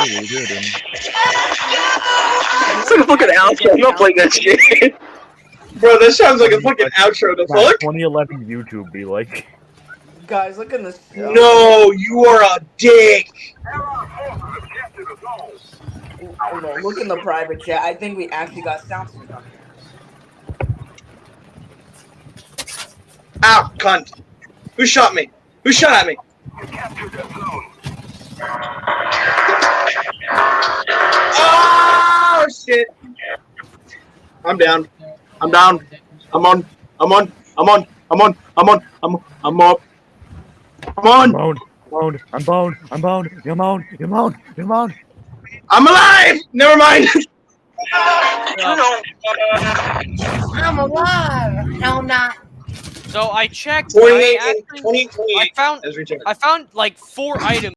clearly did. It's like a fucking outro. I'm not playing that shit. Bro, this sounds like a fucking outro to fuck. 2011 YouTube be like. Guys, look at this. No, you are a dick. Hold on, look in the private chat. I think we actually got sound sync on here. Ow, cunt. Who shot me? Who shot at me? Oh, shit. I'm down. I'm down. I'm on. I'm on. I'm on. I'm on. I'm on. I'm up. I'm on. I'm boned. You're moaned. I'm alive! Never mind! I'm alive. No, I'm not. So I checked. 28 and 2028 I found like 4 items.